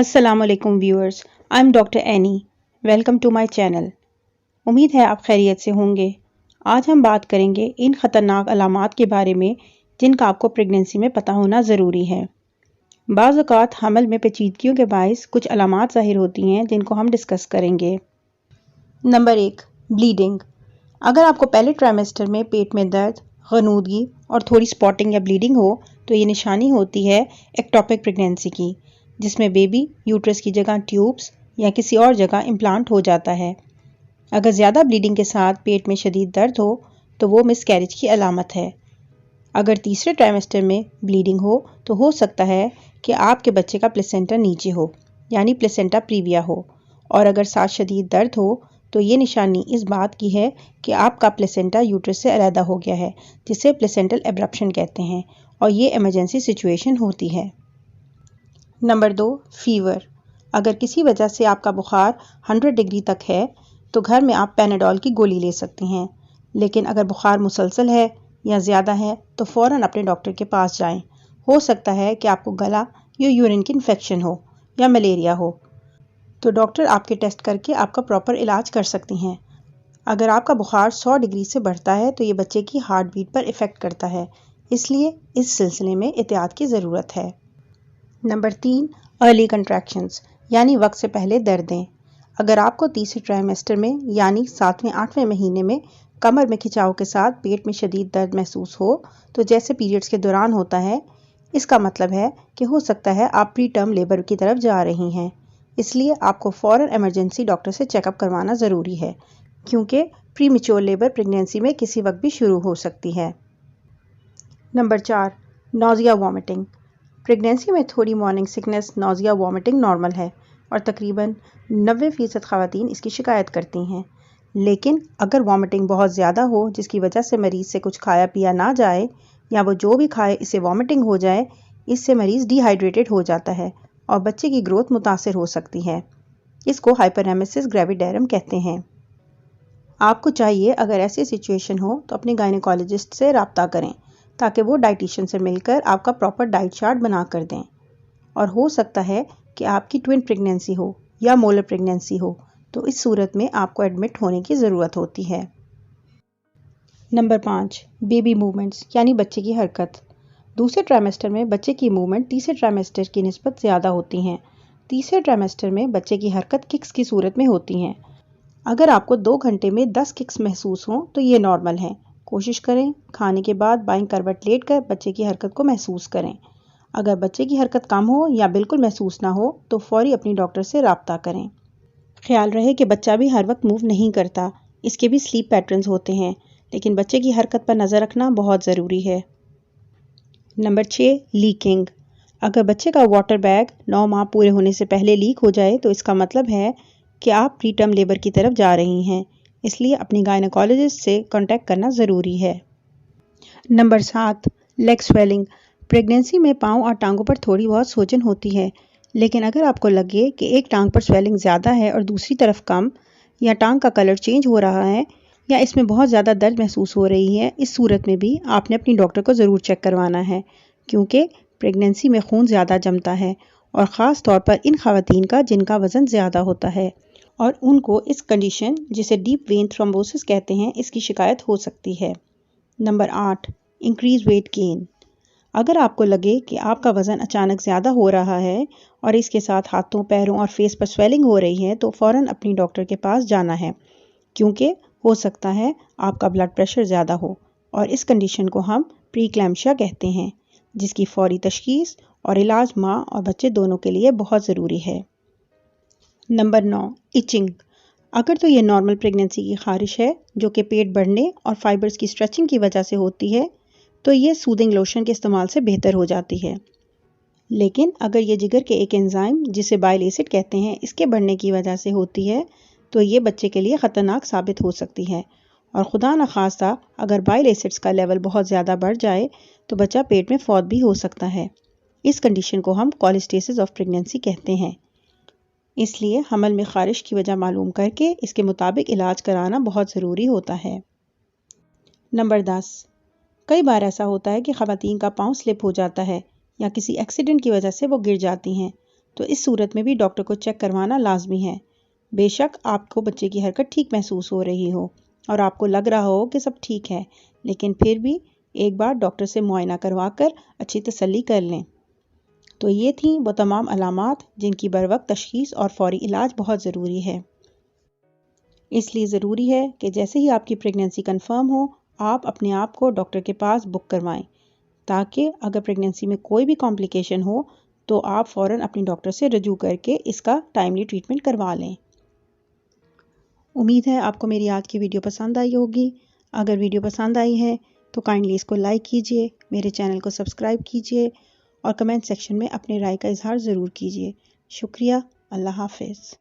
السلام علیکم viewers, I am doctor Annie. Welcome to my channel. امید ہے آپ خیریت سے ہوں گے. آج ہم بات کریں گے ان خطرناک علامات کے بارے میں جن کا آپ کو پریگننسی میں پتہ ہونا ضروری ہے. بعض اوقات حمل میں پیچیدگیوں کے باعث کچھ علامات ظاہر ہوتی ہیں جن کو ہم ڈسکس کریں گے. Number 1، bleeding. اگر آپ کو پہلے ٹرائمیسٹر میں پیٹ میں درد، غنودگی اور تھوڑی سپاٹنگ یا بلیڈنگ ہو تو یہ نشانی ہوتی ہے ایکٹوپک پریگننسی کی، جس میں بیبی یوٹرس کی جگہ ٹیوبس یا کسی اور جگہ امپلانٹ ہو جاتا ہے. اگر زیادہ بلیڈنگ کے ساتھ پیٹ میں شدید درد ہو تو وہ مس کیریج کی علامت ہے. اگر تیسرے ٹرائمیسٹر میں بلیڈنگ ہو تو سکتا ہے کہ آپ کے بچے کا پلیسنٹا نیچے ہو، یعنی پلیسنٹا پریویا ہو، اور اگر ساتھ شدید درد ہو تو یہ نشانی اس بات کی ہے کہ آپ کا پلیسنٹا یوٹرس سے علیحدہ ہو گیا ہے، جسے پلیسنٹل ایبرپشن کہتے ہیں، اور یہ ایمرجنسی سچویشن ہوتی ہے. Number 2، fever. اگر کسی وجہ سے آپ کا بخار 100 ڈگری تک ہے تو گھر میں آپ پیناڈول کی گولی لے سکتے ہیں، لیکن اگر بخار مسلسل ہے یا زیادہ ہے تو فوراً اپنے ڈاکٹر کے پاس جائیں. ہو سکتا ہے کہ آپ کو گلا یا یورین کی انفیکشن ہو یا ملیریا ہو، تو ڈاکٹر آپ کے ٹیسٹ کر کے آپ کا پراپر علاج کر سکتی ہیں. اگر آپ کا بخار 100 ڈگری سے بڑھتا ہے تو یہ بچے کی ہارٹ بیٹ پر افیکٹ کرتا ہے، اس لیے اس سلسلے میں احتیاط کی ضرورت ہے. نمبر 3، ارلی کنٹریکشنز، یعنی وقت سے پہلے دردیں. اگر آپ کو تیسرے ٹرائمیسٹر میں یعنی 7ویں-8ویں مہینے میں کمر میں کھچاؤ کے ساتھ پیٹ میں شدید درد محسوس ہو تو جیسے پیریڈز کے دوران ہوتا ہے، اس کا مطلب ہے کہ ہو سکتا ہے آپ پری ٹرم لیبر کی طرف جا رہی ہیں. اس لیے آپ کو فوراً ایمرجنسی ڈاکٹر سے چیک اپ کروانا ضروری ہے، کیونکہ پری میچور لیبر پریگننسی میں کسی وقت بھی شروع ہو سکتی ہے. Number 4، نوزیا vomiting. پریگننسی میں تھوڑی مارننگ سکنس، نوزیا وامٹنگ نارمل ہے اور تقریباً 90% خواتین اس کی شکایت کرتی ہیں. لیکن اگر وامٹنگ بہت زیادہ ہو جس کی وجہ سے مریض سے کچھ کھایا پیا نہ جائے، یا وہ جو بھی کھائے اسے وامٹنگ ہو جائے، اس سے مریض ڈی ہائیڈریٹڈ ہو جاتا ہے اور بچے کی گروتھ متاثر ہو سکتی ہے. اس کو ہائپرایمیسس گریویڈیرم کہتے ہیں. آپ کو چاہیے اگر ایسی سچویشن ہو تو اپنے گائنیکالوجسٹ سے رابطہ کریں تاکہ وہ ڈائٹیشین سے مل کر آپ کا پراپر ڈائٹ چارٹ بنا کر دیں. اور ہو سکتا ہے کہ آپ کی ٹوین پریگننسی ہو یا مولر پریگننسی ہو، تو اس صورت میں آپ کو ایڈمٹ ہونے کی ضرورت ہوتی ہے. نمبر 5، بیبی موومنٹس، یعنی بچے کی حرکت. دوسرے ٹرائمیسٹر میں بچے کی موومنٹ تیسرے ٹرائمیسٹر کی نسبت زیادہ ہوتی ہیں. تیسرے ٹرائمیسٹر میں بچے کی حرکت ککس کی صورت میں ہوتی ہیں. اگر آپ کو 2 گھنٹے میں 10 ککس محسوس ہوں تو یہ نارمل ہیں. کوشش کریں کھانے کے بعد بائیں کروٹ لیٹ کر بچے کی حرکت کو محسوس کریں. اگر بچے کی حرکت کم ہو یا بالکل محسوس نہ ہو تو فوری اپنی ڈاکٹر سے رابطہ کریں. خیال رہے کہ بچہ بھی ہر وقت موو نہیں کرتا، اس کے بھی سلیپ پیٹرنز ہوتے ہیں، لیکن بچے کی حرکت پر نظر رکھنا بہت ضروری ہے. Number 6، lacking. اگر بچے کا واٹر بیگ 9 ماہ پورے ہونے سے پہلے لیک ہو جائے تو اس کا مطلب ہے کہ آپ پری ٹرم لیبر کی طرف جا رہی ہیں، اس لیے اپنی گائنیکالوجسٹ سے کانٹیکٹ کرنا ضروری ہے. Number 7، league swelling. پریگننسی میں پاؤں اور ٹانگوں پر تھوڑی بہت سوجن ہوتی ہے، لیکن اگر آپ کو لگے کہ ایک ٹانگ پر سویلنگ زیادہ ہے اور دوسری طرف کم، یا ٹانگ کا کلر چینج ہو رہا ہے، یا اس میں بہت زیادہ درد محسوس ہو رہی ہے، اس صورت میں بھی آپ نے اپنی ڈاکٹر کو ضرور چیک کروانا ہے، کیونکہ پریگننسی میں خون زیادہ جمتا ہے، اور خاص طور پر ان خواتین کا جن کا وزن زیادہ ہوتا ہے، اور ان کو اس کنڈیشن جسے ڈیپ وین تھرومبوسس کہتے ہیں اس کی شکایت ہو سکتی ہے. Number 8، increase weight gain. اگر آپ کو لگے کہ آپ کا وزن اچانک زیادہ ہو رہا ہے اور اس کے ساتھ ہاتھوں، پیروں اور فیس پر سویلنگ ہو رہی ہے تو فوراً اپنی ڈاکٹر کے پاس جانا ہے، کیونکہ ہو سکتا ہے آپ کا بلڈ پریشر زیادہ ہو، اور اس کنڈیشن کو ہم پری کلیمشیا کہتے ہیں، جس کی فوری تشخیص اور علاج ماں اور بچے دونوں کے لیے بہت ضروری ہے. Number 9، itching. اگر تو یہ نارمل پریگننسی کی خارش ہے جو کہ پیٹ بڑھنے اور فائبرز کی اسٹریچنگ کی وجہ سے ہوتی ہے تو یہ سودنگ لوشن کے استعمال سے بہتر ہو جاتی ہے. لیکن اگر یہ جگر کے ایک انزائم جسے بائل ایسڈ کہتے ہیں اس کے بڑھنے کی وجہ سے ہوتی ہے تو یہ بچے کے لیے خطرناک ثابت ہو سکتی ہے، اور خدا نخواستہ اگر بائل ایسڈز کا لیول بہت زیادہ بڑھ جائے تو بچہ پیٹ میں فوت بھی ہو سکتا ہے. اس کنڈیشن کو ہم کولسٹیسس آف پریگننسی کہتے ہیں. اس لیے حمل میں خارش کی وجہ معلوم کر کے اس کے مطابق علاج کرانا بہت ضروری ہوتا ہے. نمبر 10، کئی بار ایسا ہوتا ہے کہ خواتین کا پاؤں سلپ ہو جاتا ہے یا کسی ایکسیڈنٹ کی وجہ سے وہ گر جاتی ہیں، تو اس صورت میں بھی ڈاکٹر کو چیک کروانا لازمی ہے۔ بے شک آپ کو بچے کی حرکت ٹھیک محسوس ہو رہی ہو اور آپ کو لگ رہا ہو کہ سب ٹھیک ہے، لیکن پھر بھی ایک بار ڈاکٹر سے معائنہ کروا کر اچھی تسلی کر لیں۔ تو یہ تھیں وہ تمام علامات جن کی بروقت تشخیص اور فوری علاج بہت ضروری ہے۔ اس لیے ضروری ہے کہ جیسے ہی آپ کی پریگننسی کنفرم ہو، آپ اپنے آپ کو ڈاکٹر کے پاس بک کروائیں، تاکہ اگر پریگننسی میں کوئی بھی کمپلیکیشن ہو تو آپ فوراً اپنی ڈاکٹر سے رجوع کر کے اس کا ٹائملی ٹریٹمنٹ کروا لیں۔ امید ہے آپ کو میری آج کی ویڈیو پسند آئی ہوگی۔ اگر ویڈیو پسند آئی ہے تو کائنڈلی اس کو لائک کیجئے، میرے چینل کو سبسکرائب کیجئے اور کمنٹ سیکشن میں اپنے رائے کا اظہار ضرور کیجئے۔ شکریہ۔ اللہ حافظ۔